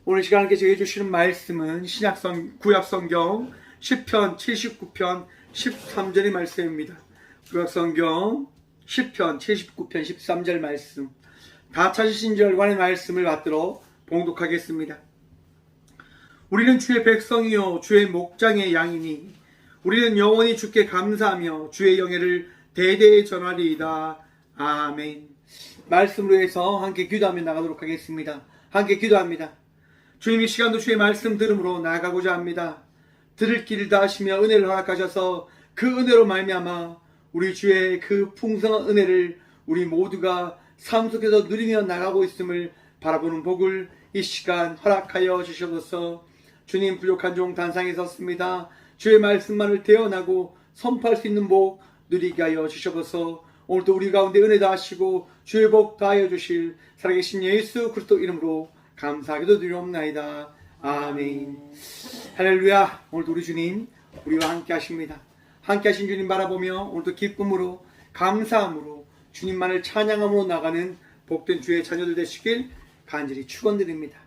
오늘 시간 함께 저에게 주시는 말씀은 구약성경 10편 79편 13절의 말씀입니다. 구약성경 10편 79편 13절 말씀, 다 찾으신 줄 알고 말씀을 받들어 봉독하겠습니다. 우리는 주의 백성이요 주의 목장의 양이니 우리는 영원히 주께 감사하며 주의 영예를 대대에 전하리이다. 아멘. 말씀으로 해서 함께 기도하며 나가도록 하겠습니다. 함께 기도합니다. 주님, 이 시간도 주의 말씀 들음으로 나아가고자 합니다. 들을 길을 다하시며 은혜를 허락하셔서 그 은혜로 말미암아 우리 주의 그 풍성한 은혜를 우리 모두가 삶 속에서 누리며 나가고 있음을 바라보는 복을 이 시간 허락하여 주셔서 주님, 부족한 종 단상에 섰습니다. 주의 말씀만을 대언하고 선포할 수 있는 복 누리게 하여 주셔서 오늘도 우리 가운데 은혜 다하시고 주의 복 다하여 주실 살아계신 예수 그리스도 이름으로 감사하게도 드리옵나이다. 아멘. 할렐루야. 오늘도 우리 주님 우리와 함께 하십니다. 함께 하신 주님 바라보며 오늘도 기쁨으로 감사함으로 주님만을 찬양함으로 나가는 복된 주의 자녀들 되시길 간절히 축원드립니다.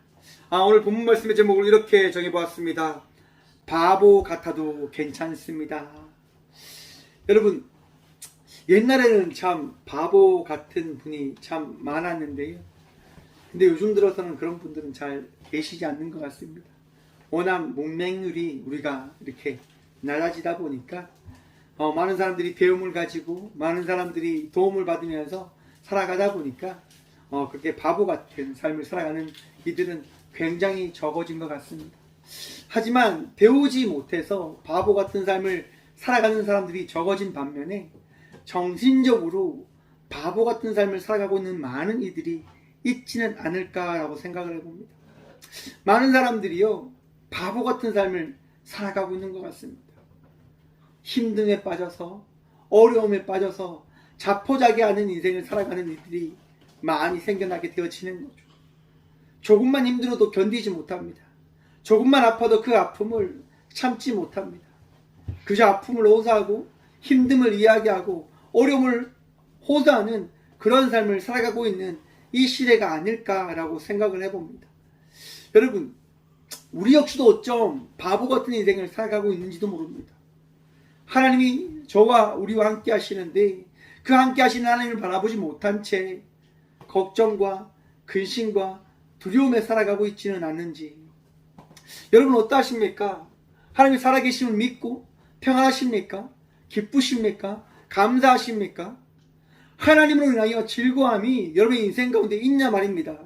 오늘 본문 말씀의 제목을 이렇게 정해보았습니다. 바보 같아도 괜찮습니다. 여러분, 옛날에는 참 바보 같은 분이 참 많았는데요. 근데 요즘 들어서는 그런 분들은 잘 계시지 않는 것 같습니다. 워낙 문맹률이 우리가 이렇게 낮아지다 보니까 많은 사람들이 배움을 가지고 많은 사람들이 도움을 받으면서 살아가다 보니까 그렇게 바보 같은 삶을 살아가는 이들은 굉장히 적어진 것 같습니다. 하지만 배우지 못해서 바보 같은 삶을 살아가는 사람들이 적어진 반면에 정신적으로 바보 같은 삶을 살아가고 있는 많은 이들이 있지는 않을까라고 생각을 해봅니다. 많은 사람들이요, 바보 같은 삶을 살아가고 있는 것 같습니다. 힘듦에 빠져서, 어려움에 빠져서 자포자기하는 인생을 살아가는 이들이 많이 생겨나게 되어지는 거죠. 조금만 힘들어도 견디지 못합니다. 조금만 아파도 그 아픔을 참지 못합니다. 그저 아픔을 호소하고 힘듦을 이야기하고 어려움을 호소하는 그런 삶을 살아가고 있는 이 시대가 아닐까라고 생각을 해봅니다. 여러분, 우리 역시도 어쩜 바보 같은 인생을 살아가고 있는지도 모릅니다. 하나님이 저와 우리와 함께 하시는데 그 함께 하시는 하나님을 바라보지 못한 채 걱정과 근심과 두려움에 살아가고 있지는 않는지, 여러분 어떠하십니까? 하나님이 살아계심을 믿고 평안하십니까? 기쁘십니까? 감사하십니까? 하나님으로 인하여 즐거움이 여러분의 인생 가운데 있냐 말입니다.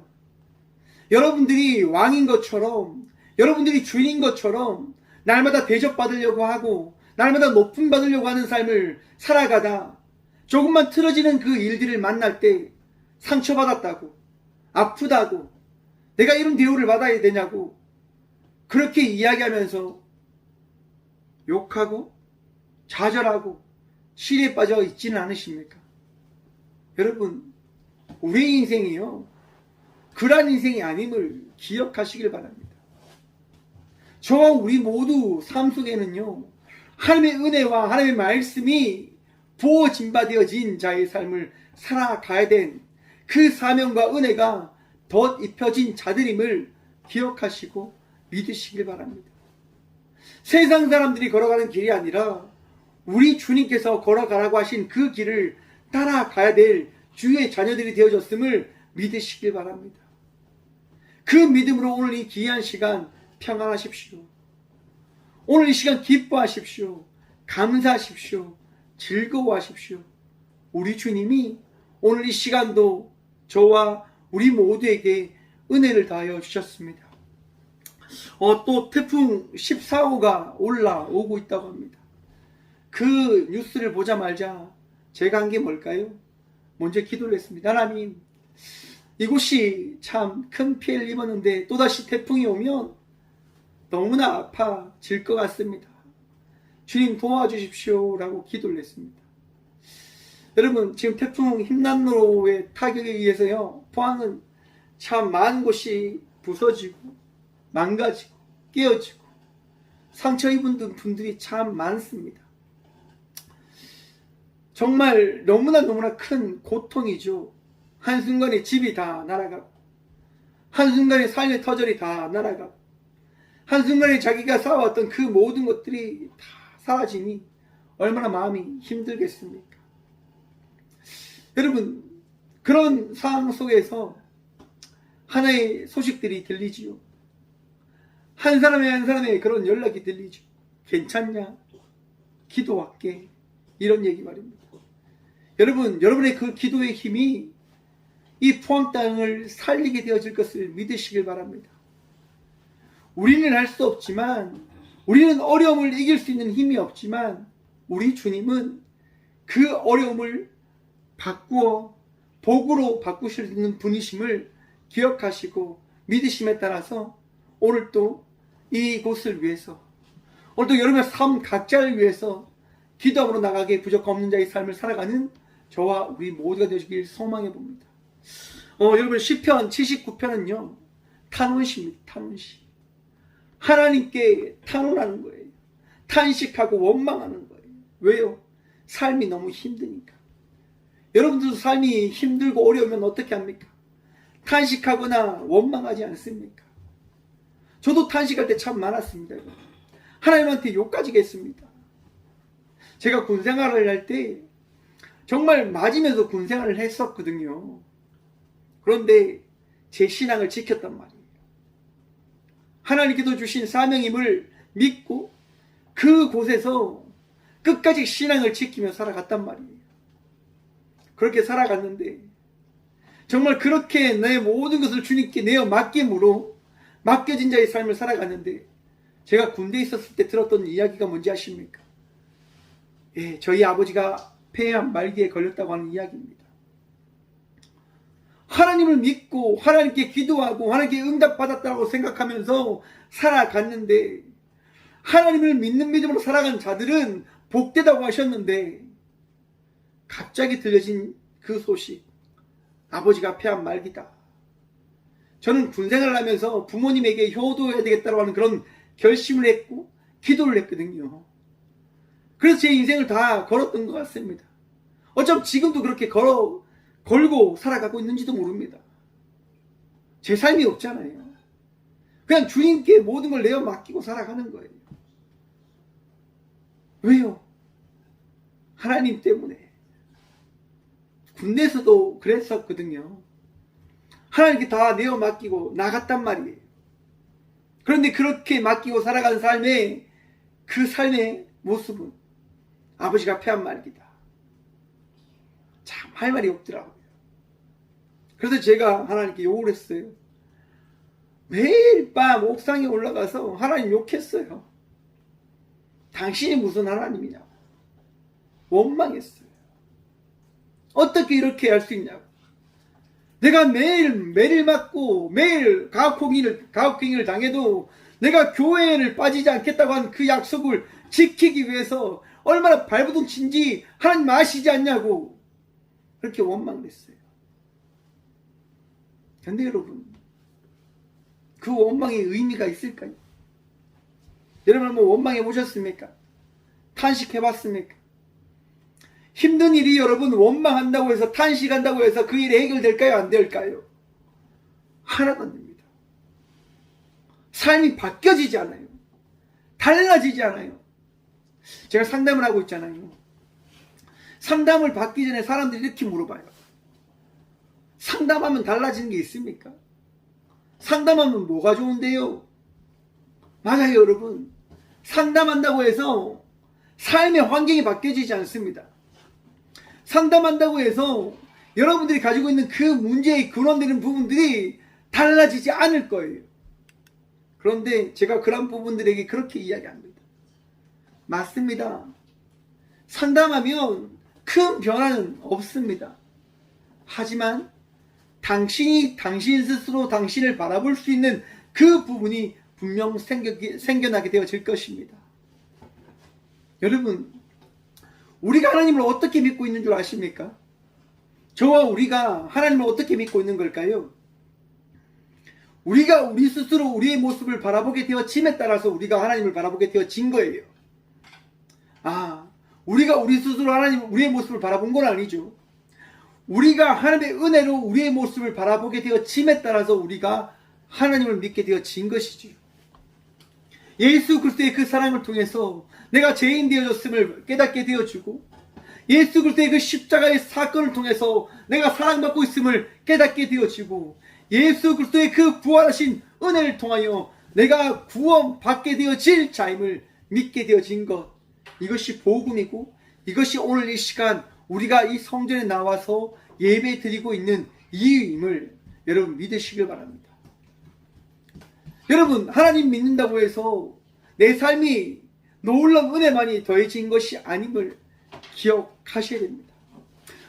여러분들이 왕인 것처럼, 여러분들이 주인인 것처럼 날마다 대접받으려고 하고 날마다 높임 받으려고 하는 삶을 살아가다 조금만 틀어지는 그 일들을 만날 때 상처받았다고, 아프다고, 내가 이런 대우를 받아야 되냐고 그렇게 이야기하면서 욕하고 좌절하고 시리에 빠져 있지는 않으십니까? 여러분, 우리의 인생이요, 그러한 인생이 아님을 기억하시길 바랍니다. 저와 우리 모두 삶 속에는요, 하나님의 은혜와 하나님의 말씀이 부어진 바 되어진 자의 삶을 살아가야 된 그 사명과 은혜가 덧 입혀진 자들임을 기억하시고 믿으시길 바랍니다. 세상 사람들이 걸어가는 길이 아니라 우리 주님께서 걸어가라고 하신 그 길을 따라가야 될 주의 자녀들이 되어졌음을 믿으시길 바랍니다. 그 믿음으로 오늘 이 귀한 시간 평안하십시오. 오늘 이 시간 기뻐하십시오. 감사하십시오. 즐거워하십시오. 우리 주님이 오늘 이 시간도 저와 우리 모두에게 은혜를 다하여 주셨습니다. 또 태풍 14호가 올라오고 있다고 합니다. 그 뉴스를 보자마자 제가 한 게 뭘까요? 먼저 기도를 했습니다. 하나님, 이곳이 참 큰 피해를 입었는데 또다시 태풍이 오면 너무나 아파질 것 같습니다. 주님 도와주십시오 라고 기도를 했습니다. 여러분, 지금 태풍 힘난로의 타격에 의해서요, 포항은 참 많은 곳이 부서지고 망가지고 깨어지고 상처 입은 분들이 참 많습니다. 정말 너무나 큰 고통이죠. 한순간에 집이 다 날아가고 한순간에 삶의 터전이 다 날아가고 한순간에 자기가 쌓아왔던 그 모든 것들이 다 사라지니 얼마나 마음이 힘들겠습니까? 여러분, 그런 상황 속에서 하나의 소식들이 들리지요. 한 사람의 그런 연락이 들리죠. 괜찮냐? 기도할게. 이런 얘기 말입니다. 여러분, 여러분의 그 기도의 힘이 이 포항 땅을 살리게 되어질 것을 믿으시길 바랍니다. 우리는 할 수 없지만, 우리는 어려움을 이길 수 있는 힘이 없지만, 우리 주님은 그 어려움을 바꾸어 복으로 바꾸실 수 있는 분이심을 기억하시고 믿으심에 따라서 오늘 또 이곳을 위해서, 오늘 또 여러분의 삶 각자를 위해서 기도함으로 나가게 부족함 없는 자의 삶을 살아가는 저와 우리 모두가 되시길 소망해 봅니다. 여러분, 시편 79편은요 탄원시입니다. 탄원시. 하나님께 탄원하는 거예요. 탄식하고 원망하는 거예요. 왜요? 삶이 너무 힘드니까. 여러분들도 삶이 힘들고 어려우면 어떻게 합니까? 탄식하거나 원망하지 않습니까? 저도 탄식할 때 참 많았습니다. 하나님한테 욕까지 했습니다. 제가 군생활을 할 때 정말 맞으면서 군생활을 했었거든요. 그런데 제 신앙을 지켰단 말이에요. 하나님께서 주신 사명임을 믿고 그곳에서 끝까지 신앙을 지키며 살아갔단 말이에요. 그렇게 살아갔는데 정말 그렇게 내 모든 것을 주님께 내어 맡김으로 맡겨진 자의 삶을 살아갔는데 제가 군대에 있었을 때 들었던 이야기가 뭔지 아십니까? 예, 저희 아버지가 폐암 말기에 걸렸다고 하는 이야기입니다. 하나님을 믿고 하나님께 기도하고 하나님께 응답받았다고 생각하면서 살아갔는데 하나님을 믿는 믿음으로 살아간 자들은 복되다고 하셨는데 갑자기 들려진 그 소식, 아버지가 폐암 말기다. 저는 군생활을 하면서 부모님에게 효도해야 되겠다고 하는 그런 결심을 했고 기도를 했거든요. 그래서 제 인생을 다 걸었던 것 같습니다. 어쩜 지금도 그렇게 걸고 살아가고 있는지도 모릅니다. 제 삶이 없잖아요. 그냥 주님께 모든 걸 내어 맡기고 살아가는 거예요. 왜요? 하나님 때문에. 군대에서도 그랬었거든요. 하나님께 다 내어 맡기고 나갔단 말이에요. 그런데 그렇게 맡기고 살아간 삶의 그 삶의 모습은 아버지가 폐암 말기다. 참 할 말이 없더라고요. 그래서 제가 하나님께 욕을 했어요. 매일 밤 옥상에 올라가서 하나님 욕했어요. 당신이 무슨 하나님이냐고. 원망했어요. 어떻게 이렇게 할 수 있냐고. 내가 매일 맞고 매일 가혹행위를 당해도 내가 교회를 빠지지 않겠다고 한 그 약속을 지키기 위해서 얼마나 발버둥친지 하나님 아시지 않냐고 그렇게 원망을 했어요. 그런데 여러분, 그 원망의 의미가 있을까요? 여러분 한번 원망해 보셨습니까? 탄식해 봤습니까? 힘든 일이 여러분 원망한다고 해서 탄식한다고 해서 그 일이 해결될까요? 안 될까요? 하나도 안 됩니다. 삶이 바뀌어지지 않아요. 달라지지 않아요. 제가 상담을 하고 있잖아요. 상담을 받기 전에 사람들이 이렇게 물어봐요. 상담하면 달라지는 게 있습니까? 상담하면 뭐가 좋은데요? 맞아요, 여러분. 상담한다고 해서 삶의 환경이 바뀌어지지 않습니다. 상담한다고 해서 여러분들이 가지고 있는 그 문제의 근원되는 부분들이 달라지지 않을 거예요. 그런데 제가 그런 부분들에게 그렇게 이야기합니다. 맞습니다. 상담하면 큰 변화는 없습니다. 하지만 당신 스스로 당신을 바라볼 수 있는 그 부분이 분명 생겨나게 되어질 것입니다. 여러분, 우리가 하나님을 어떻게 믿고 있는 줄 아십니까? 저와 우리가 하나님을 어떻게 믿고 있는 걸까요? 우리가 우리 스스로 우리의 모습을 바라보게 되어짐에 따라서 우리가 하나님을 바라보게 되어진 거예요. 우리가 우리 스스로 우리의 모습을 바라본 건 아니죠. 우리가 하나님의 은혜로 우리의 모습을 바라보게 되어짐에 따라서 우리가 하나님을 믿게 되어진 것이지요. 예수 그리스도의 그 사랑을 통해서 내가 죄인 되어졌음을 깨닫게 되어주고, 예수 그리스도의 그 십자가의 사건을 통해서 내가 사랑받고 있음을 깨닫게 되어지고, 예수 그리스도의 그 부활하신 은혜를 통하여 내가 구원받게 되어질 자임을 믿게 되어진 것, 이것이 복음이고, 이것이 오늘 이 시간 우리가 이 성전에 나와서 예배 드리고 있는 이유임을 여러분 믿으시길 바랍니다. 여러분, 하나님 믿는다고 해서 내 삶이 놀라운 은혜만이 더해진 것이 아님을 기억하셔야 됩니다.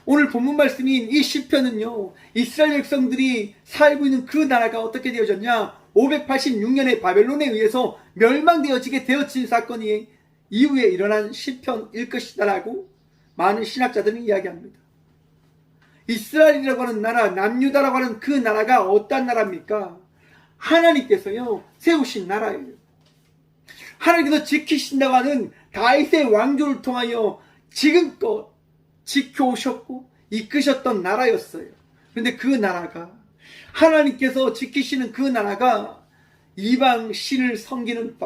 오늘 본문 말씀인 이 시편은요, 이스라엘 백성들이 살고 있는 그 나라가 어떻게 되어졌냐, 586년에 바벨론에 의해서 멸망되어지게 되어진 사건이 이후에 일어난 시편일 것이다라고 많은 신학자들은 이야기합니다. 이스라엘이라고 하는 나라, 남유다라고 하는 그 나라가 어떤 나라입니까? 하나님께서요 세우신 나라예요. 하나님께서 지키신다고 하는 다윗의 왕조를 통하여 지금껏 지켜오셨고 이끄셨던 나라였어요. 그런데 그 나라가, 하나님께서 지키시는 그 나라가 이방 신을 섬기는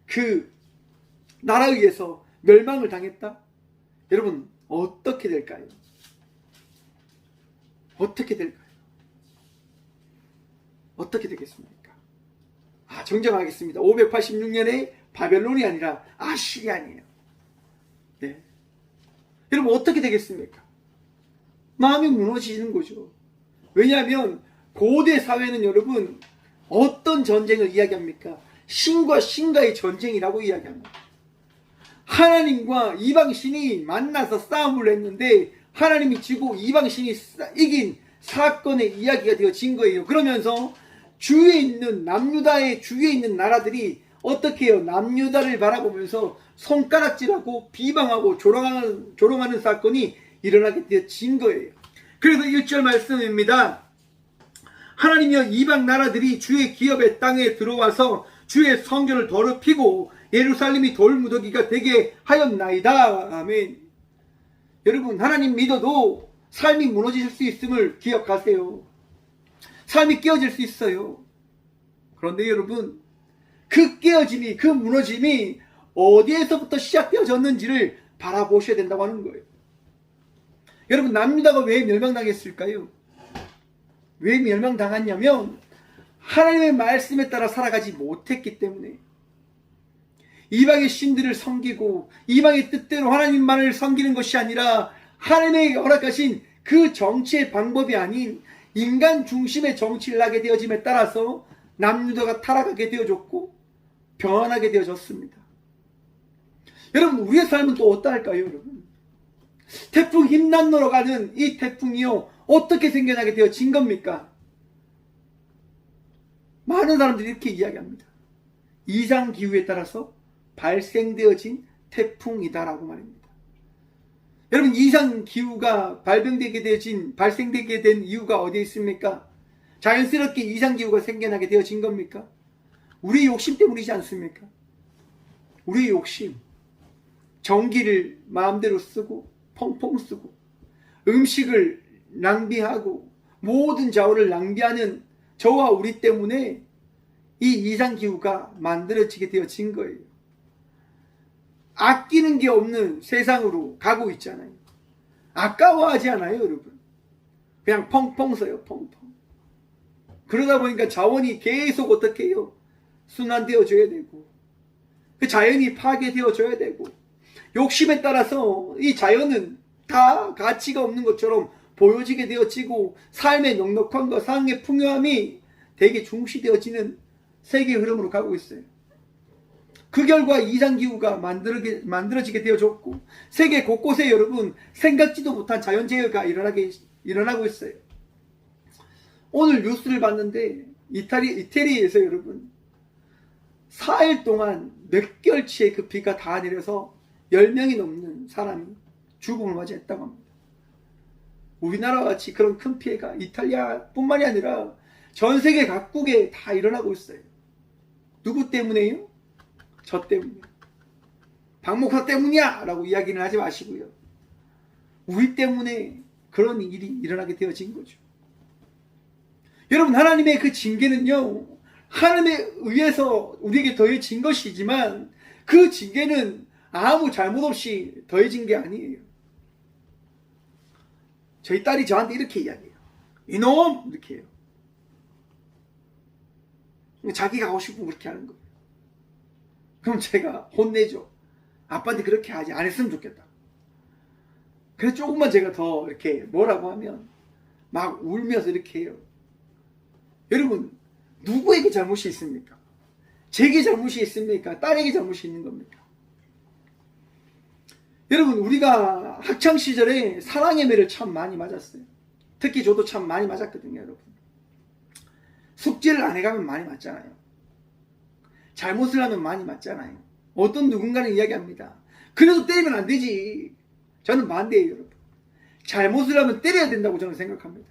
그 나라에 의해서 멸망을 당했다? 여러분, 어떻게 될까요? 어떻게 될까요? 어떻게 되겠습니까? 정정하겠습니다. 586년에 바벨론이 아니라 아시리아니에요. 네. 여러분, 어떻게 되겠습니까? 마음이 무너지는 거죠. 왜냐하면 고대 사회는 여러분 어떤 전쟁을 이야기합니까? 신과 신과의 전쟁이라고 이야기합니다. 하나님과 이방신이 만나서 싸움을 했는데 하나님이 지고 이방신이 이긴 사건의 이야기가 되어진 거예요. 그러면서 주위에 있는 남유다의 주위에 있는 나라들이 어떻게 해요? 남유다를 바라보면서 손가락질하고 비방하고 조롱하는 사건이 일어나게 되어진 거예요. 그래서 1절 말씀입니다. 하나님이여, 이방 나라들이 주의 기업의 땅에 들어와서 주의 성전을 더럽히고 예루살렘이 돌무더기가 되게 하였나이다. 아멘. 여러분, 하나님 믿어도 삶이 무너질 수 있음을 기억하세요. 삶이 깨어질 수 있어요. 그런데 여러분, 그 깨어짐이, 그 무너짐이 어디에서부터 시작되어졌는지를 바라보셔야 된다고 하는 거예요. 여러분, 남유다가 왜 멸망당했을까요? 왜 멸망당했냐면 하나님의 말씀에 따라 살아가지 못했기 때문에, 이방의 신들을 섬기고 이방의 뜻대로 하나님만을 섬기는 것이 아니라 하나님의 허락하신 그 정치의 방법이 아닌 인간 중심의 정치를 하게 되어짐에 따라서 남유다가 타락하게 되어졌고 변하게 되어졌습니다. 여러분, 우리의 삶은 또 어떠할까요? 여러분, 태풍 힘난로로 가는 이 태풍이요, 어떻게 생겨나게 되어진 겁니까? 많은 사람들이 이렇게 이야기합니다. 이상기후에 따라서 발생되어진 태풍이다라고 말입니다. 여러분, 이상기후가 발생되게 된 이유가 어디에 있습니까? 자연스럽게 이상기후가 생겨나게 되어진 겁니까? 우리 욕심 때문이지 않습니까? 우리 욕심, 전기를 마음대로 쓰고 펑펑 쓰고 음식을 낭비하고 모든 자원을 낭비하는 저와 우리 때문에 이 이상기후가 만들어지게 되어진 거예요. 아끼는 게 없는 세상으로 가고 있잖아요. 아까워하지 않아요, 여러분. 그냥 펑펑 써요, 펑펑. 그러다 보니까 자원이 계속 어떻게 해요? 순환되어져야 되고, 그 자연이 파괴되어져야 되고, 욕심에 따라서 이 자연은 다 가치가 없는 것처럼 보여지게 되어지고, 삶의 넉넉함과 삶의 풍요함이 되게 중시되어지는 세계의 흐름으로 가고 있어요. 그 결과 이상기후가 만들어지게 되어졌고, 세계 곳곳에 여러분 생각지도 못한 자연재해가 일어나고 있어요. 오늘 뉴스를 봤는데 이태리에서 여러분 4일 동안 몇 개월치의 그 비가 다 내려서 10명이 넘는 사람이 죽음을 맞이했다고 합니다. 우리나라와 같이 그런 큰 피해가 이탈리아뿐만이 아니라 전 세계 각국에 다 일어나고 있어요. 누구 때문에요? 저 때문이요. 박 목사 때문이야! 라고 이야기는 하지 마시고요. 우리 때문에 그런 일이 일어나게 되어진 거죠. 여러분, 하나님의 그 징계는요, 하나님에 의해서 우리에게 더해진 것이지만 그 징계는 아무 잘못 없이 더해진 게 아니에요. 저희 딸이 저한테 이렇게 이야기해요. 이놈! 이렇게 해요. 자기가 하고 싶으면 그렇게 하는 거예요. 그럼 제가 혼내죠. 아빠한테 그렇게 하지 안 했으면 좋겠다. 그래서 조금만 제가 더 이렇게 뭐라고 하면 막 울면서 이렇게 해요. 여러분, 누구에게 잘못이 있습니까? 제게 잘못이 있습니까? 딸에게 잘못이 있는 겁니까? 여러분, 우리가 학창시절에 사랑의 매를 참 많이 맞았어요. 특히 저도 참 많이 맞았거든요, 여러분. 숙제를 안 해가면 많이 맞잖아요. 잘못을 하면 많이 맞잖아요. 어떤 누군가는 이야기합니다. 그래도 때리면 안 되지. 저는 반대예요, 여러분. 잘못을 하면 때려야 된다고 저는 생각합니다.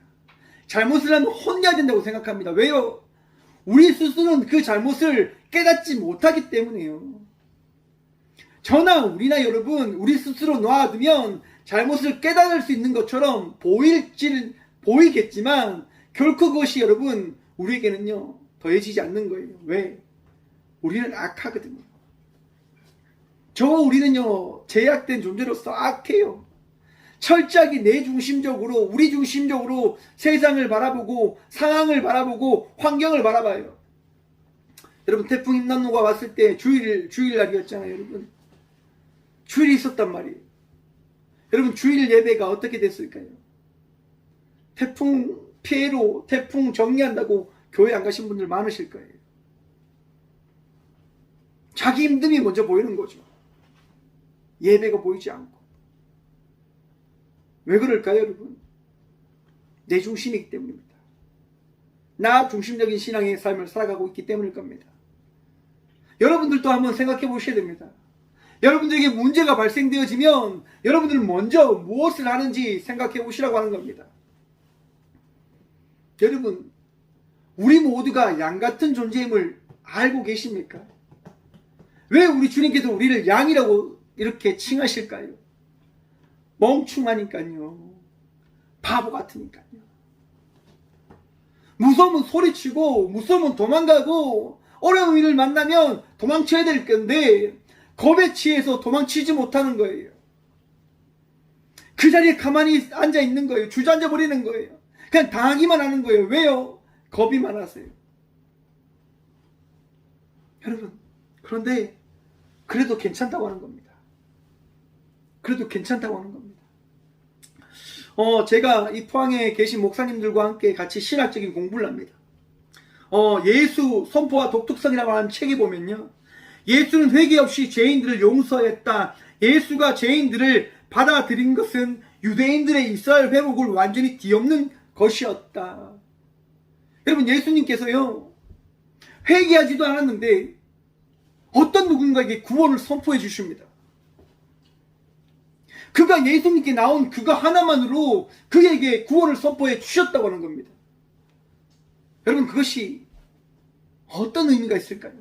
잘못을 하면 혼내야 된다고 생각합니다. 왜요? 우리 스스로는 그 잘못을 깨닫지 못하기 때문에요. 저나 우리나 여러분, 우리 스스로 놔두면 잘못을 깨달을 수 있는 것처럼 보이겠지만 결코 그것이 여러분 우리에게는요 더해지지 않는 거예요. 왜? 우리는 악하거든요. 저와 우리는요 제약된 존재로서 악해요. 철저하게 내 중심적으로, 우리 중심적으로 세상을 바라보고 상황을 바라보고 환경을 바라봐요. 여러분, 태풍 임남로가 왔을 때 주일날이었잖아요. 여러분, 주일이 있었단 말이에요. 여러분, 주일 예배가 어떻게 됐을까요? 태풍 피해로 태풍 정리한다고 교회 안 가신 분들 많으실 거예요. 자기 힘듦이 먼저 보이는 거죠. 예배가 보이지 않고. 왜 그럴까요, 여러분? 내 중심이기 때문입니다. 나 중심적인 신앙의 삶을 살아가고 있기 때문일 겁니다. 여러분들도 한번 생각해 보셔야 됩니다. 여러분들에게 문제가 발생되어지면 여러분들은 먼저 무엇을 하는지 생각해 보시라고 하는 겁니다. 여러분, 우리 모두가 양 같은 존재임을 알고 계십니까? 왜 우리 주님께서 우리를 양이라고 이렇게 칭하실까요? 멍충하니까요. 바보 같으니까요. 무서우면 소리치고 무서우면 도망가고 어려운 일을 만나면 도망쳐야 될 건데 겁에 취해서 도망치지 못하는 거예요. 그 자리에 가만히 앉아 있는 거예요. 주저앉아 버리는 거예요. 그냥 당하기만 하는 거예요. 왜요? 겁이 많아서요. 여러분, 그런데 그래도 괜찮다고 하는 겁니다. 그래도 괜찮다고 하는 겁니다. 제가 이 포항에 계신 목사님들과 함께 같이 신학적인 공부를 합니다. 예수 선포와 독특성이라고 하는 책에 보면요. 예수는 회개 없이 죄인들을 용서했다. 예수가 죄인들을 받아들인 것은 유대인들의 이스라엘 회복을 완전히 뒤엎는 것이었다. 여러분, 예수님께서요. 회개하지도 않았는데 어떤 누군가에게 구원을 선포해 주십니다. 그가 예수님께 나온 그거 하나만으로 그에게 구원을 선포해 주셨다고 하는 겁니다. 여러분, 그것이 어떤 의미가 있을까요?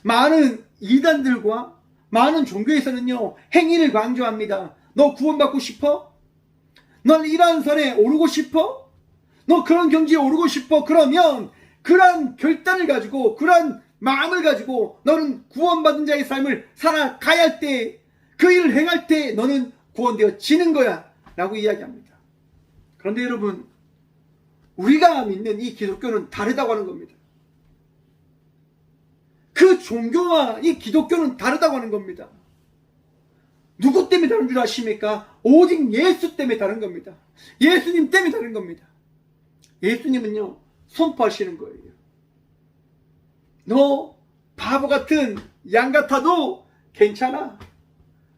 많은 이단들과 많은 종교에서는요, 행위를 강조합니다. 너 구원받고 싶어? 넌 이러한 선에 오르고 싶어? 너 그런 경지에 오르고 싶어? 그러면 그러한 결단을 가지고, 그러한 마음을 가지고 너는 구원받은 자의 삶을 살아가야 할 때, 그 일을 행할 때 너는 구원되어지는 거야 라고 이야기합니다. 그런데 여러분, 우리가 믿는 이 기독교는 다르다고 하는 겁니다. 그 종교와 이 기독교는 다르다고 하는 겁니다. 누구 때문에 다른 줄 아십니까? 오직 예수 때문에 다른 겁니다. 예수님 때문에 다른 겁니다. 예수님은요, 선포하시는 거예요. 너 바보 같은 양 같아도 괜찮아.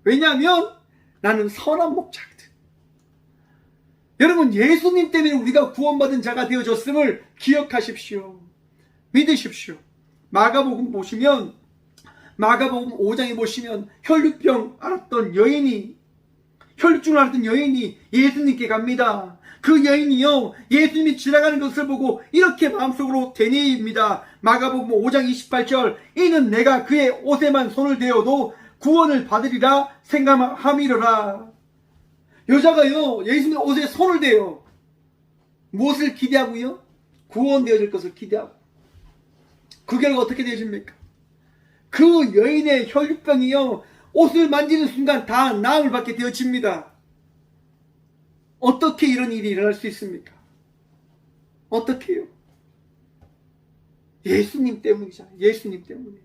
왜냐하면 나는 선한 목자거든. 여러분, 예수님 때문에 우리가 구원받은 자가 되어졌음을 기억하십시오. 믿으십시오. 마가복음 보시면, 마가복음 5장에 보시면 혈류증을 앓았던 여인이 예수님께 갑니다. 그 여인이요, 예수님이 지나가는 것을 보고 이렇게 마음속으로 되뇌입니다. 마가복음 5장 28절, 이는 내가 그의 옷에만 손을 대어도 구원을 받으리라 생각함이로라. 여자가요, 예수님의 옷에 손을 대요. 무엇을 기대하고요? 구원되어질 것을 기대하고. 그 결과 어떻게 되어집니까? 그 여인의 혈류병이요, 옷을 만지는 순간 다 나음을 받게 되어집니다. 어떻게 이런 일이 일어날 수 있습니까? 어떻게요? 예수님 때문이잖아요. 예수님 때문에.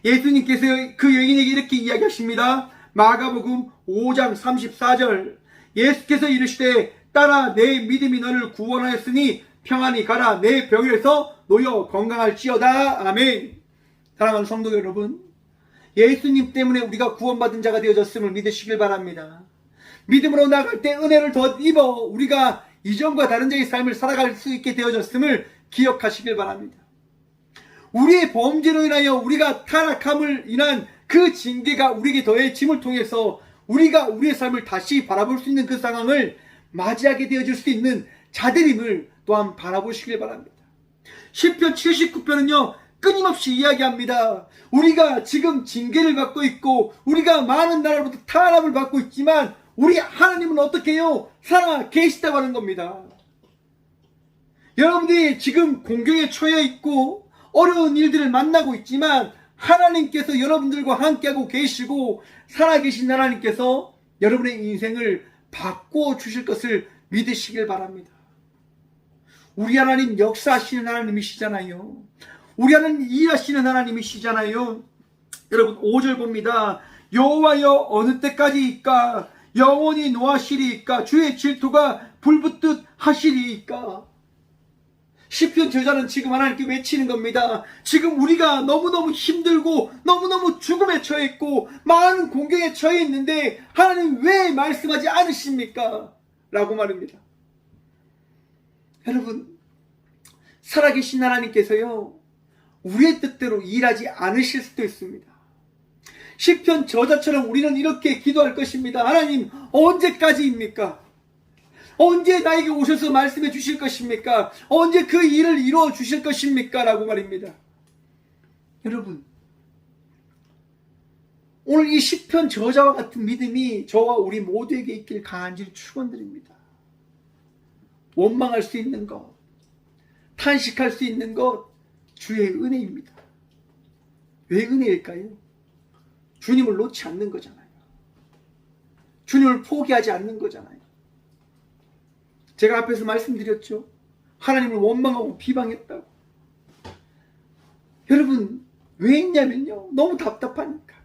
예수님께서 그 여인에게 이렇게 이야기하십니다. 마가복음 5장 34절. 예수께서 이르시되 따라 내 믿음이 너를 구원하였으니 평안히 가라. 내 병에서 놓여 건강할지어다. 아멘. 사랑하는 성도 여러분, 예수님 때문에 우리가 구원받은 자가 되어졌음을 믿으시길 바랍니다. 믿음으로 나갈 때 은혜를 더 입어 우리가 이전과 다른 자의 삶을 살아갈 수 있게 되어졌음을 기억하시길 바랍니다. 우리의 범죄로 인하여 우리가 타락함을 인한 그 징계가 우리에게 더해짐을 통해서 우리가 우리의 삶을 다시 바라볼 수 있는 그 상황을 맞이하게 되어질 수 있는 자들임을 또한 바라보시길 바랍니다. 시편 79편은요 끊임없이 이야기합니다. 우리가 지금 징계를 받고 있고 우리가 많은 나라로부터 탄압을 받고 있지만 우리 하나님은 어떻게 해요? 살아 계시다고 하는 겁니다. 여러분들이 지금 공경에 처해 있고 어려운 일들을 만나고 있지만 하나님께서 여러분들과 함께하고 계시고 살아계신 하나님께서 여러분의 인생을 바꿔 주실 것을 믿으시길 바랍니다. 우리 하나님 역사하시는 하나님이시잖아요. 우리 하나님 일하시는 하나님이시잖아요. 여러분 5절 봅니다. 여호와여 어느 때까지이까? 영원히 노하시리이까? 주의 질투가 불붙듯 하시리이까? 시편 저자는 지금 하나님께 외치는 겁니다. 지금 우리가 너무너무 힘들고 너무너무 죽음에 처해 있고 많은 공경에 처해 있는데 하나님 왜 말씀하지 않으십니까? 라고 말합니다. 여러분, 살아계신 하나님께서요 우리의 뜻대로 일하지 않으실 수도 있습니다. 시편 저자처럼 우리는 이렇게 기도할 것입니다. 하나님 언제까지입니까? 언제 나에게 오셔서 말씀해 주실 것입니까? 언제 그 일을 이루어 주실 것입니까? 라고 말입니다. 여러분, 오늘 이 시편 저자와 같은 믿음이 저와 우리 모두에게 있길 간절히 축원드립니다. 원망할 수 있는 것, 탄식할 수 있는 것, 주의 은혜입니다. 왜 은혜일까요? 주님을 놓지 않는 거잖아요. 주님을 포기하지 않는 거잖아요. 제가 앞에서 말씀드렸죠. 하나님을 원망하고 비방했다고. 여러분 왜 있냐면요 너무 답답하니까.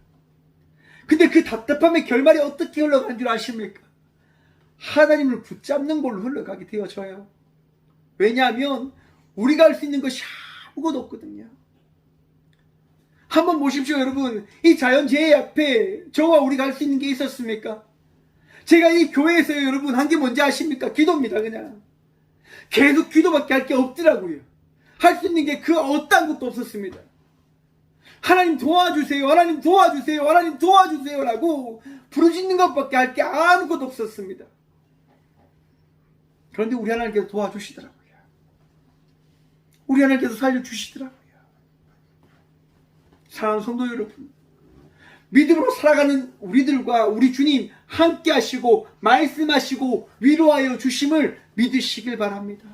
근데 그 답답함의 결말이 어떻게 흘러가는 줄 아십니까? 하나님을 붙잡는 걸로 흘러가게 되어져요. 왜냐하면 우리가 할 수 있는 것이 아무것도 없거든요. 한번 보십시오. 여러분 이 자연재해 앞에 저와 우리가 할 수 있는 게 있었습니까? 제가 이 교회에서 여러분 한 게 뭔지 아십니까? 기도입니다. 그냥 계속 기도밖에 할 게 없더라고요. 할 수 있는 게 그 어떤 것도 없었습니다. 하나님 도와주세요, 하나님 도와주세요, 하나님 도와주세요 라고 부르짖는 것밖에 할 게 아무것도 없었습니다. 그런데 우리 하나님께서 도와주시더라고요. 우리 하나님께서 살려주시더라고요. 사랑하는 성도 여러분, 믿음으로 살아가는 우리들과 우리 주님 함께 하시고 말씀하시고 위로하여 주심을 믿으시길 바랍니다.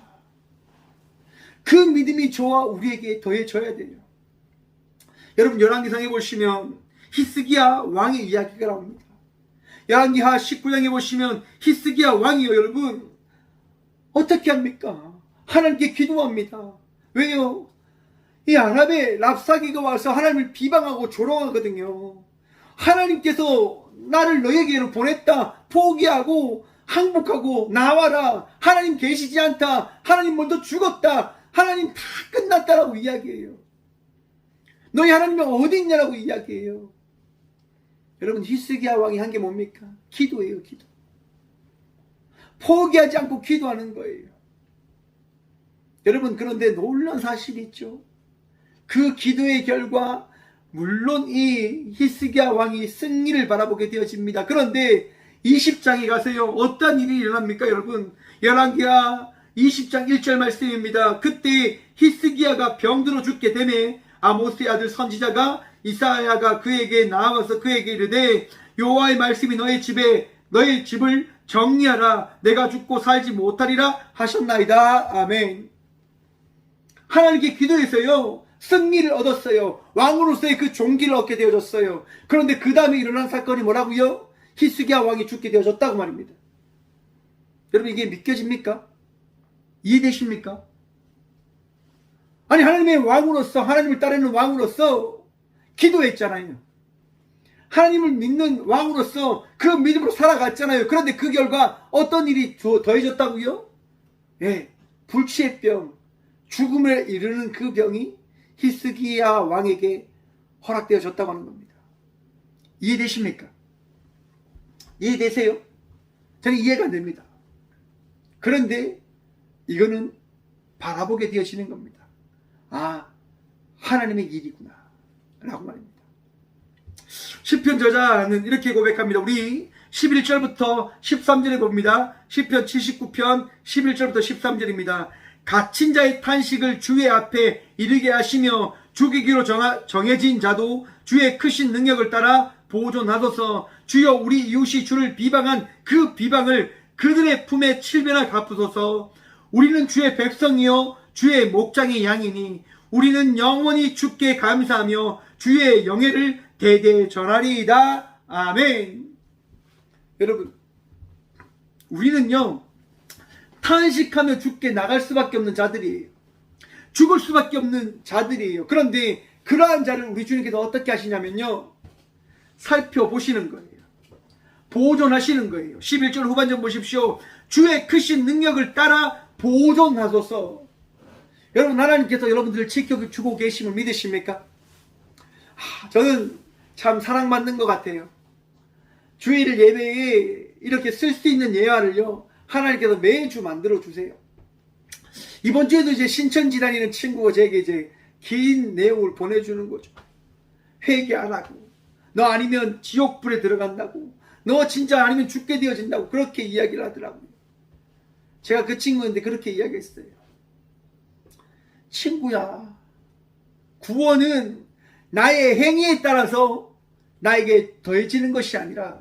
그 믿음이 저와 우리에게 더해져야 돼요. 여러분 열왕기상에 보시면 히스기야 왕의 이야기가 나옵니다. 열왕기하 19장에 보시면 히스기야 왕이요 여러분 어떻게 합니까? 하나님께 기도합니다. 왜요? 이 아랍의 랍사기가 와서 하나님을 비방하고 조롱하거든요. 하나님께서 나를 너에게로 보냈다. 포기하고 항복하고 나와라. 하나님 계시지 않다. 하나님 먼저 죽었다. 하나님 다 끝났다라고 이야기해요. 너희 하나님은 어디 있냐라고 이야기해요. 여러분 히스기야 왕이 한 게 뭡니까? 기도예요. 기도. 포기하지 않고 기도하는 거예요. 여러분 그런데 놀라운 사실이 있죠. 그 기도의 결과 물론 이 히스기야 왕이 승리를 바라보게 되어집니다. 그런데 20장에 가세요. 어떤 일이 일어납니까 여러분? 열왕기하 20장 1절 말씀입니다. 그때 히스기야가 병들어 죽게 되매 아모스의 아들 선지자가 이사야가 그에게 나아가서 그에게 이르되 여호와의 말씀이 너의 집에 너희 집을 정리하라. 내가 죽고 살지 못하리라 하셨나이다. 아멘. 하나님께 기도해서요, 승리를 얻었어요. 왕으로서의 그 종기를 얻게 되어졌어요. 그런데 그 다음에 일어난 사건이 뭐라고요? 히스기야 왕이 죽게 되어졌다고 말입니다. 여러분, 이게 믿겨집니까? 이해되십니까? 아니, 하나님의 왕으로서, 하나님을 따르는 왕으로서 기도했잖아요. 하나님을 믿는 왕으로서 그 믿음으로 살아갔잖아요. 그런데 그 결과 어떤 일이 더해졌다고요? 예, 불치의 병, 죽음을 이르는 그 병이 히스기야 왕에게 허락되어졌다고 하는 겁니다. 이해되십니까? 이해되세요? 저는 이해가 안 됩니다. 그런데 이거는 바라보게 되어지는 겁니다. 아, 하나님의 일이구나 라고 말입니다. 시편 저자는 이렇게 고백합니다. 우리 11절부터 13절에 봅니다. 시편 79편 11절부터 13절입니다. 갇힌 자의 탄식을 주의 앞에 이르게 하시며 죽이기로 정해진 자도 주의 크신 능력을 따라 보존하소서. 주여, 우리 이웃이 주를 비방한 그 비방을 그들의 품에 7배나 갚으소서. 우리는 주의 백성이요 주의 목장의 양이니 우리는 영원히 주께 감사하며 주의 영예를 대대 전하리이다. 아멘. 여러분, 우리는요 탄식하며 죽게 나갈 수밖에 없는 자들이에요. 죽을 수밖에 없는 자들이에요. 그런데 그러한 자를 우리 주님께서 어떻게 하시냐면요, 살펴보시는 거예요. 보존하시는 거예요. 11절 후반전 보십시오. 주의 크신 능력을 따라 보존하소서. 여러분, 하나님께서 여러분들을 지켜주고 계심을 믿으십니까? 저는 참 사랑받는 것 같아요. 주일 예배에 이렇게 쓸 수 있는 예화를요, 하나님께서 매주 만들어 주세요. 이번 주에도 이제 신천지 다니는 친구가 제게 이제 긴 내용을 보내주는 거죠. 회개하라고. 너 아니면 지옥불에 들어간다고. 너 진짜 아니면 죽게 되어진다고. 그렇게 이야기를 하더라고요. 제가 그 친구인데 그렇게 이야기했어요. 친구야, 구원은 나의 행위에 따라서 나에게 더해지는 것이 아니라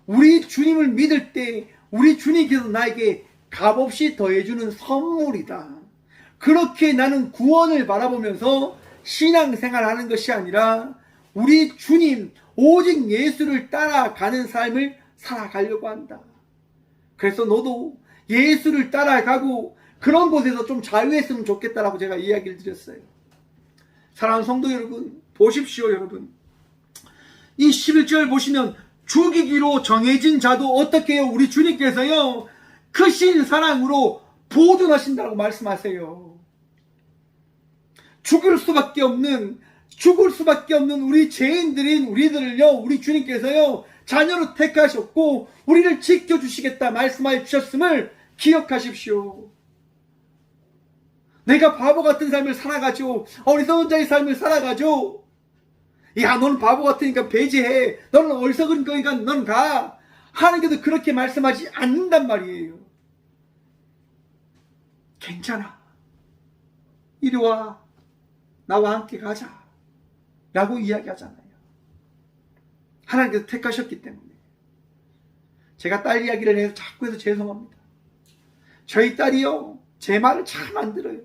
우리 주님을 믿을 때 우리 주님께서 나에게 값없이 더해주는 선물이다. 그렇게 나는 구원을 바라보면서 신앙생활하는 것이 아니라 우리 주님 오직 예수를 따라가는 삶을 살아가려고 한다. 그래서 너도 예수를 따라가고 그런 곳에서 좀 자유했으면 좋겠다라고 제가 이야기를 드렸어요. 사랑하는 성도 여러분, 보십시오. 여러분, 이 11절 보시면 죽이기로 정해진 자도 어떻게 해요? 우리 주님께서요 크신 사랑으로 보존하신다고 말씀하세요. 죽을 수밖에 없는 우리 죄인들인 우리들을요, 우리 주님께서요 자녀로 택하셨고 우리를 지켜주시겠다 말씀하여 주셨음을 기억하십시오. 내가 바보 같은 삶을 살아가죠. 어리석은 자의 삶을 살아가죠. 야, 너는 바보 같으니까 배제해. 너는 어리석은 거니까 넌 가. 하나님께서 그렇게 말씀하지 않는단 말이에요. 괜찮아. 이리 와. 나와 함께 가자. 라고 이야기하잖아요. 하나님께서 택하셨기 때문에. 제가 딸 이야기를 해서 자꾸 해서 죄송합니다. 저희 딸이요, 제 말을 잘 안 들어요.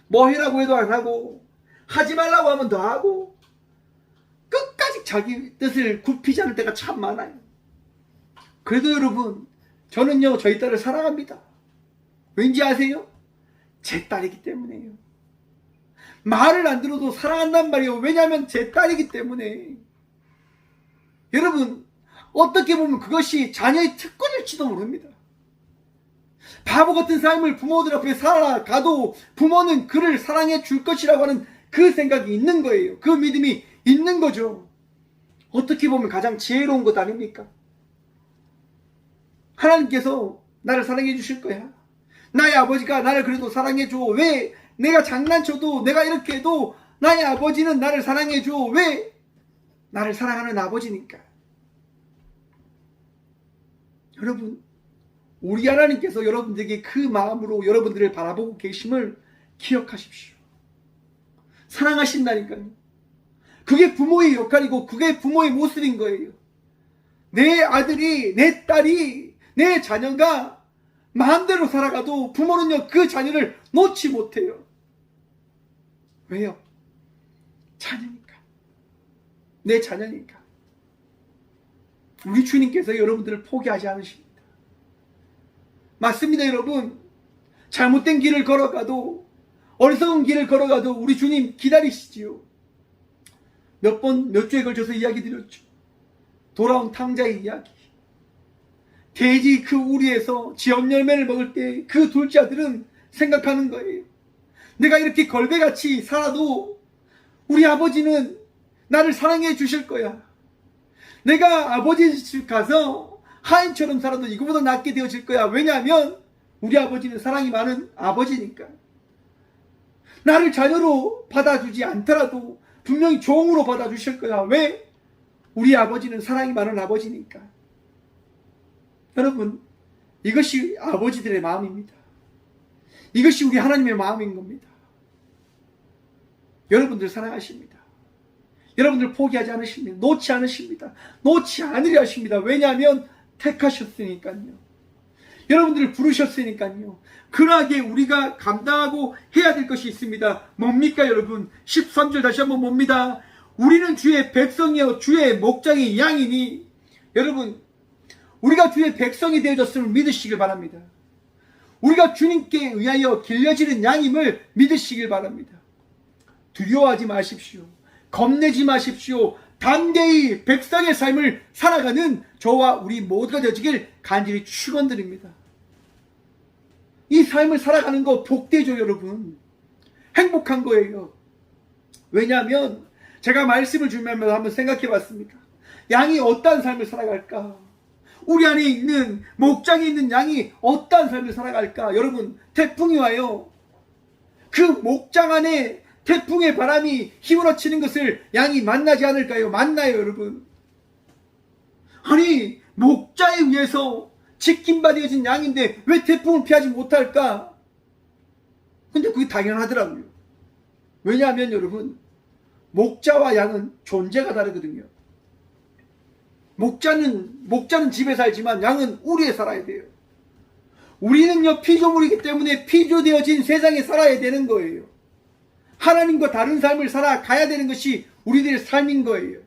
뭐 해라고 해도 안 하고, 하지 말라고 하면 더 하고, 끝까지 자기 뜻을 굽히지 않을 때가 참 많아요. 그래도 여러분, 저는요 저희 딸을 사랑합니다. 왠지 아세요? 제 딸이기 때문에요. 말을 안 들어도 사랑한단 말이에요. 왜냐하면 제 딸이기 때문에. 여러분, 어떻게 보면 그것이 자녀의 특권일지도 모릅니다. 바보 같은 삶을 부모들 앞에 살아가도 부모는 그를 사랑해 줄 것이라고 하는 그 생각이 있는 거예요. 그 믿음이 있는 거죠. 어떻게 보면 가장 지혜로운 것 아닙니까? 하나님께서 나를 사랑해 주실 거야. 나의 아버지가 나를 그래도 사랑해 줘. 왜? 내가 장난쳐도, 내가 이렇게 해도 나의 아버지는 나를 사랑해 줘. 왜? 나를 사랑하는 아버지니까. 여러분, 우리 하나님께서 여러분들에게 그 마음으로 여러분들을 바라보고 계심을 기억하십시오. 사랑하신다니까요. 그게 부모의 역할이고 그게 부모의 모습인 거예요. 내 아들이, 내 딸이, 내 자녀가 마음대로 살아가도 부모는요, 그 자녀를 놓지 못해요. 왜요? 자녀니까. 내 자녀니까. 우리 주님께서 여러분들을 포기하지 않으십니다. 맞습니다, 여러분. 잘못된 길을 걸어가도, 어리석은 길을 걸어가도 우리 주님 기다리시지요. 몇 주에 걸쳐서 이야기 드렸죠. 돌아온 탕자의 이야기. 돼지 그 우리에서 지엄 열매를 먹을 때 그 둘째 아들은 생각하는 거예요. 내가 이렇게 걸배같이 살아도 우리 아버지는 나를 사랑해 주실 거야. 내가 아버지 집 가서 하인처럼 살아도 이거보다 낫게 되어질 거야. 왜냐하면 우리 아버지는 사랑이 많은 아버지니까. 나를 자녀로 받아주지 않더라도 분명히 종으로 받아주실 거야. 왜? 우리 아버지는 사랑이 많은 아버지니까. 여러분, 이것이 아버지들의 마음입니다. 이것이 우리 하나님의 마음인 겁니다. 여러분들 사랑하십니다. 여러분들 포기하지 않으십니다. 놓지 않으십니다. 놓지 않으려 하십니다. 왜냐하면 택하셨으니까요. 여러분들을 부르셨으니까요. 그러하게 우리가 감당하고 해야 될 것이 있습니다. 뭡니까 여러분? 13절 다시 한번 봅니다. 우리는 주의 백성이요 주의 목장의 양이니. 여러분, 우리가 주의 백성이 되어졌음을 믿으시길 바랍니다. 우리가 주님께 의하여 길려지는 양임을 믿으시길 바랍니다. 두려워하지 마십시오. 겁내지 마십시오. 담대히 백성의 삶을 살아가는 저와 우리 모두가 되어지길 간절히 축원드립니다. 이 삶을 살아가는 거 복되죠, 여러분. 행복한 거예요. 왜냐하면 제가 말씀을 주면서 한번 생각해 봤습니다. 양이 어떠한 삶을 살아갈까? 우리 안에 있는 목장에 있는 양이 어떠한 삶을 살아갈까? 여러분, 태풍이 와요. 그 목장 안에 태풍의 바람이 휘몰아치는 것을 양이 만나지 않을까요? 만나요, 여러분. 아니, 목자에 의해서 지킴받아진 양인데 왜 태풍을 피하지 못할까? 근데 그게 당연하더라고요. 왜냐하면 여러분, 목자와 양은 존재가 다르거든요. 목자는 집에 살지만 양은 우리에 살아야 돼요. 우리는요, 피조물이기 때문에 피조되어진 세상에 살아야 되는 거예요. 하나님과 다른 삶을 살아가야 되는 것이 우리들의 삶인 거예요.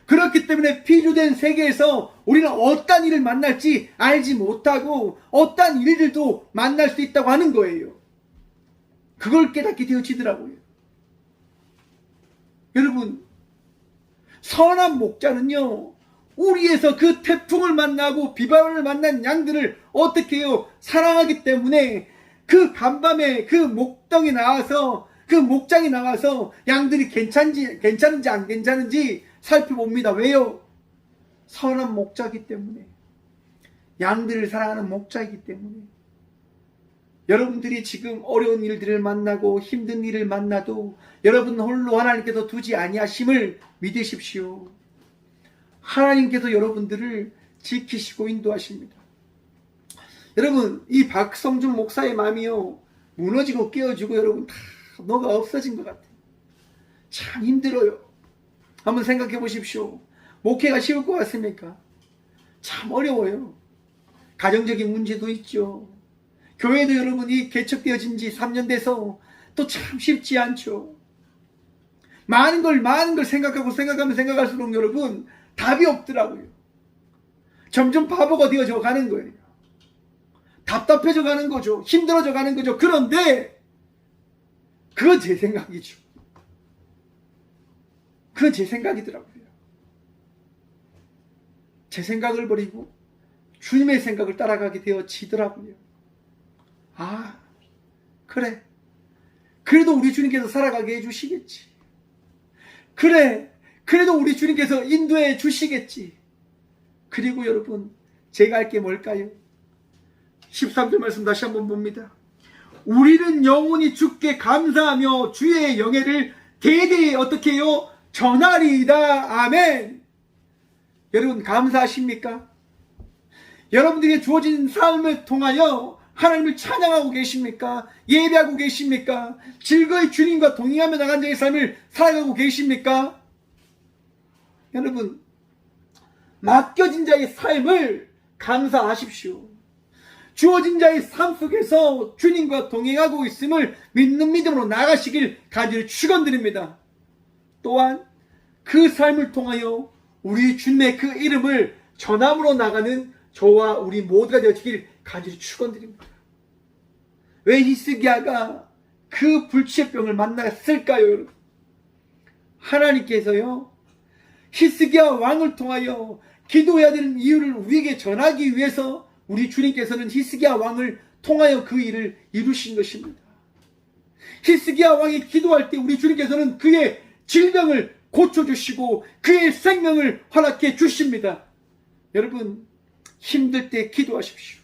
그렇기 때문에 피조된 세계에서 우리는 어떤 일을 만날지 알지 못하고 어떤 일들도 만날 수 있다고 하는 거예요. 그걸 깨닫게 되어지더라고요. 여러분, 선한 목자는요, 우리에서 그 태풍을 만나고 비바람을 만난 양들을 어떻게 해요? 사랑하기 때문에 그 간밤에 그 목장에 나와서 양들이 괜찮은지 안 괜찮은지 살펴봅니다. 왜요? 선한 목자이기 때문에. 양들을 사랑하는 목자이기 때문에. 여러분들이 지금 어려운 일들을 만나고 힘든 일을 만나도 여러분 홀로 하나님께서 두지 아니하심을 믿으십시오. 하나님께서 여러분들을 지키시고 인도하십니다. 여러분, 이 박성준 목사의 마음이요, 무너지고 깨어지고 여러분 다 너가 없어진 것 같아요. 참 힘들어요. 한번 생각해 보십시오. 목회가 쉬울 것 같습니까? 참 어려워요. 가정적인 문제도 있죠. 교회도 여러분이 개척되어진 지 3년 돼서 또 참 쉽지 않죠. 많은 걸 생각하면 생각할수록 여러분 답이 없더라고요. 점점 바보가 되어져 가는 거예요. 답답해져 가는 거죠. 힘들어져 가는 거죠. 그런데 그건 제 생각이죠. 그건 제 생각이더라고요. 제 생각을 버리고 주님의 생각을 따라가게 되어지더라고요. 아, 그래. 그래도 우리 주님께서 살아가게 해주시겠지. 그래. 그래도 우리 주님께서 인도해 주시겠지. 그리고 여러분, 제가 할 게 뭘까요? 13절 말씀 다시 한번 봅니다. 우리는 영원히 주께 감사하며 주의 영예를 대대히 어떻게 해요? 전하리이다. 아멘. 여러분 감사하십니까? 여러분들에게 주어진 삶을 통하여 하나님을 찬양하고 계십니까? 예배하고 계십니까? 즐거이 주님과 동행하며 나간 자의 삶을 살아가고 계십니까? 여러분, 맡겨진 자의 삶을 감사하십시오. 주어진 자의 삶 속에서 주님과 동행하고 있음을 믿는 믿음으로 나가시길 간절히 축원드립니다. 또한 그 삶을 통하여 우리 주님의 그 이름을 전함으로 나가는 저와 우리 모두가 되어지길 간절히 축원드립니다. 왜 히스기야가 그 불치의 병을 만났을까요, 여러분? 하나님께서요, 히스기야 왕을 통하여 기도해야 되는 이유를 우리에게 전하기 위해서 우리 주님께서는 히스기야 왕을 통하여 그 일을 이루신 것입니다. 히스기야 왕이 기도할 때 우리 주님께서는 그의 질병을 고쳐주시고 그의 생명을 허락해 주십니다. 여러분, 힘들 때 기도하십시오.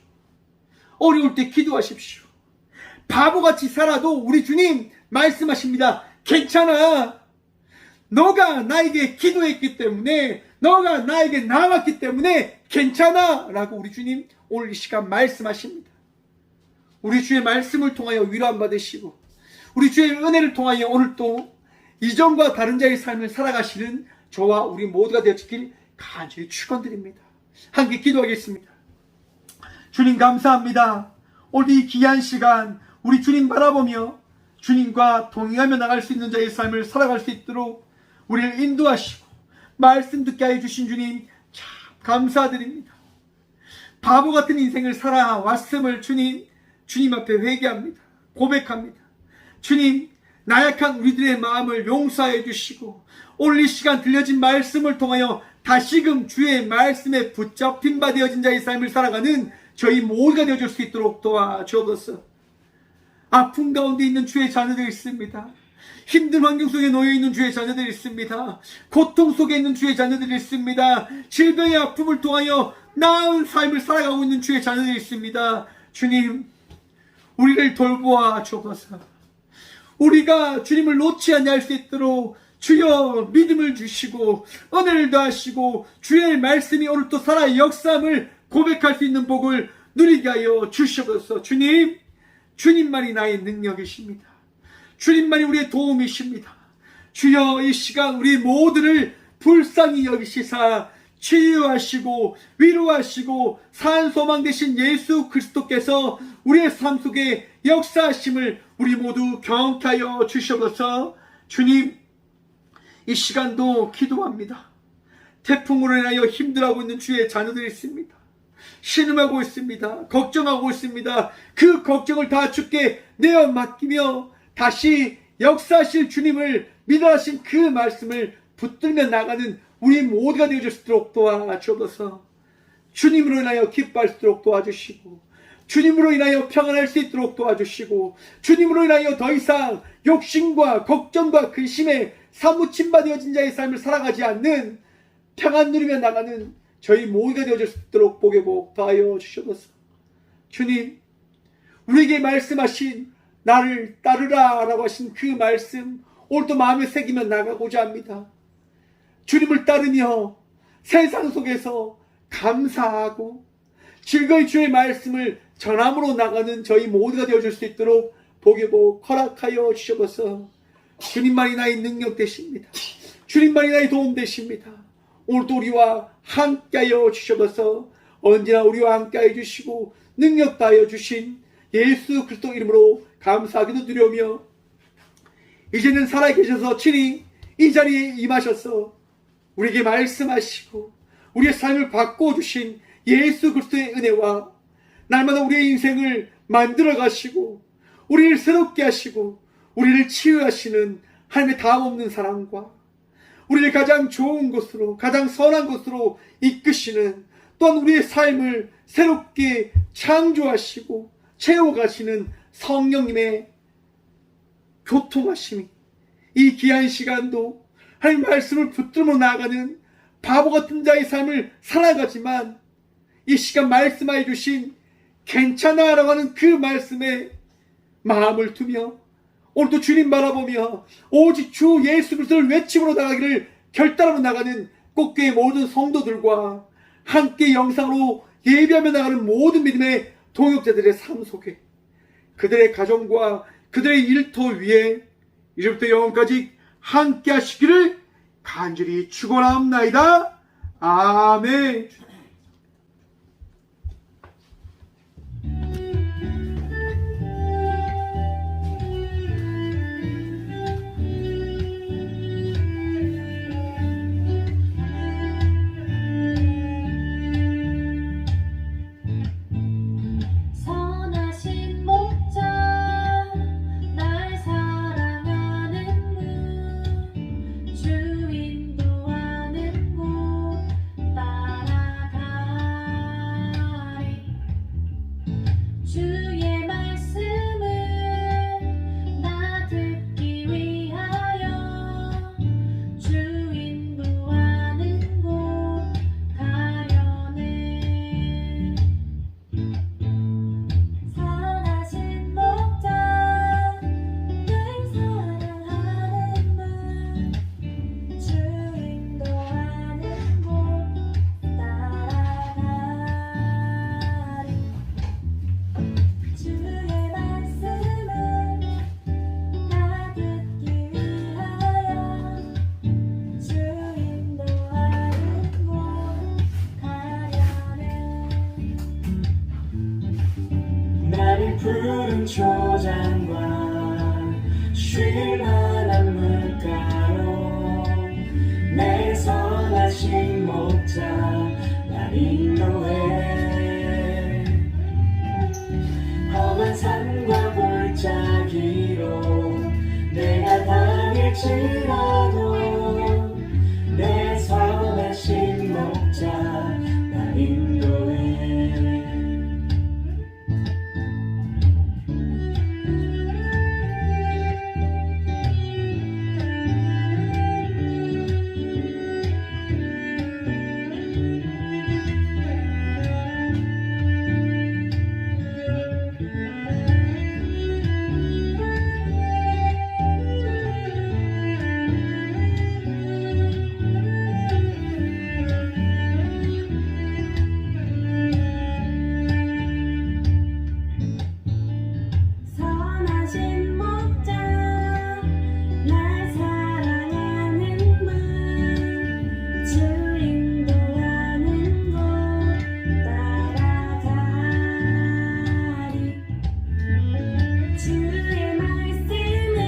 어려울 때 기도하십시오. 바보같이 살아도 우리 주님 말씀하십니다. 괜찮아. 너가 나에게 기도했기 때문에, 너가 나에게 나왔기 때문에 괜찮아 라고 우리 주님 오늘 이 시간 말씀하십니다. 우리 주의 말씀을 통하여 위로함 받으시고 우리 주의 은혜를 통하여 오늘 또 이전과 다른 자의 삶을 살아가시는 저와 우리 모두가 되어지길 간절히 축원드립니다. 함께 기도하겠습니다. 주님 감사합니다. 오늘 이 귀한 시간 우리 주님 바라보며 주님과 동행하며 나갈 수 있는 자의 삶을 살아갈 수 있도록 우리를 인도하시고 말씀 듣게 하여 주신 주님 참 감사드립니다. 바보 같은 인생을 살아왔음을 주님 앞에 회개합니다. 고백합니다. 주님, 나약한 우리들의 마음을 용서하여 주시고 오늘 이 시간 들려진 말씀을 통하여 다시금 주의 말씀에 붙잡힌 바 되어진 자의 삶을 살아가는 저희 모두가 되어줄 수 있도록 도와주옵소서. 아픔 가운데 있는 주의 자녀들이 있습니다. 힘든 환경 속에 놓여있는 주의 자녀들이 있습니다. 고통 속에 있는 주의 자녀들이 있습니다. 질병의 아픔을 통하여 나은 삶을 살아가고 있는 주의 자녀들이 있습니다. 주님, 우리를 돌보아 주옵소서. 우리가 주님을 놓지 않을 수 있도록 주여 믿음을 주시고 은혜를 더하시고 주의 말씀이 오늘 또 살아 역사함을 고백할 수 있는 복을 누리게 하여 주시옵소서. 주님, 주님만이 나의 능력이십니다. 주님만이 우리의 도움이십니다. 주여 이 시간 우리 모두를 불쌍히 여기시사 치유하시고 위로하시고 산소망 되신 예수 그리스도께서 우리의 삶 속에 역사하심을 우리 모두 경험하여 주시옵소서. 주님, 이 시간도 기도합니다. 태풍으로 인하여 힘들어하고 있는 주의 자녀들이 있습니다. 신음하고 있습니다. 걱정하고 있습니다. 그 걱정을 다 주께 내어 맡기며 다시 역사하실 주님을 믿어하신 그 말씀을 붙들며 나가는 우리 모두가 되어줄 수 있도록 도와주옵소서. 주님으로 인하여 기뻐할 수 있도록 도와주시고 주님으로 인하여 평안할 수 있도록 도와주시고 주님으로 인하여 더 이상 욕심과 걱정과 근심에 사무친 바 되어진 자의 삶을 살아가지 않는 평안 누리며 나가는 저희 모두가 되어줄 수 있도록 복의 복 더하여 주시옵소서. 주님, 우리에게 말씀하신 나를 따르라 라고 하신 그 말씀 오늘도 마음에 새기며 나가고자 합니다. 주님을 따르며 세상 속에서 감사하고 즐거이 주의 말씀을 전함으로 나가는 저희 모두가 되어줄 수 있도록 복의 복 허락하여 주시옵소서. 주님만이 나의 능력 되십니다. 주님만이 나의 도움 되십니다. 오늘도 우리와 함께하여 주시옵소서. 언제나 우리와 함께하여 주시고 능력 다하여 주신 예수 그리스도 이름으로 감사하기도 드려오며 이제는 살아계셔서 친히 이 자리에 임하셔서 우리에게 말씀하시고 우리의 삶을 바꿔주신 예수 그리스도의 은혜와 날마다 우리의 인생을 만들어 가시고 우리를 새롭게 하시고 우리를 치유하시는 하나님의 다함없는 사랑과 우리를 가장 좋은 곳으로 가장 선한 곳으로 이끄시는 또한 우리의 삶을 새롭게 창조하시고 채워가시는 성령님의 교통하심이 이 귀한 시간도 하나님 말씀을 붙들어 나아가는 바보 같은 자의 삶을 살아가지만 이 시간 말씀하여 주신 괜찮아 라고 하는 그 말씀에 마음을 두며 오늘도 주님 바라보며 오직 주 예수 그리스도를 외침으로 나가기를 결단하고 나가는 꽃교회 모든 성도들과 함께 영상으로 예배하며 나가는 모든 믿음의 동역자들의 삶 속에 그들의 가정과 그들의 일터 위에 이제부터 영원까지 함께 하시기를 간절히 축원하옵나이다. 아멘. 선하신 목자 날 사랑하는 분 주 인도하는 곳 따라가리 주의 말씀을 나 듣기 위하여 주 인도하는 곳 가려네 선하신 목자 날 사랑하는 분 주 인도하는 곳 따라가리 주의 말씀을 나 듣기 위하여 주 인도하는 곳 가려네 나를 푸른 초장과 쉴만한 물가로 내 선하신 목자 날 인도해 험한 산과 골짜기로 내가 다닐지라도 내 선하신 목자 날 인도해 선하신 목자 날 사랑하는 분 주 인도하는 곳 따라가리 주의 말씀을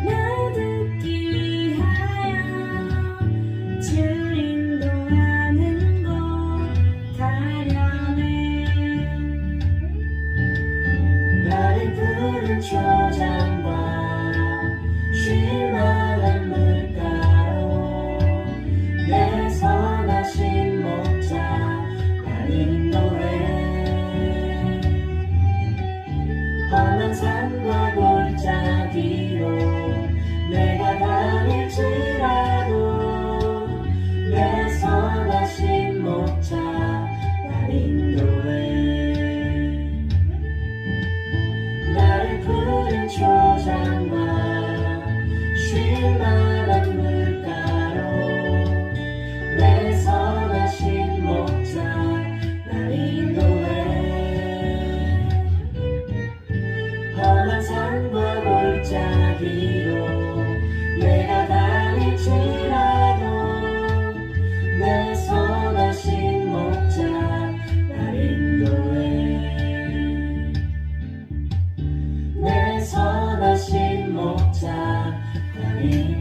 나 듣기 위하여 주 인도하는 곳 가려네 나를 푸른 초장과 쉴만한 물가로 내 선하신 목자 날 인도해 험한 산과 골짜기로 내가 다닐지라도 내 선하신 목자 날 인도해 나를 푸른 초장과 쉴만한 물가로 내 선하신 목자 날 인도해 험한 산과 골짜기로 내가 다닐지라도 내 선하신 목자 날 인도해 내 선하신 목자 날 인도해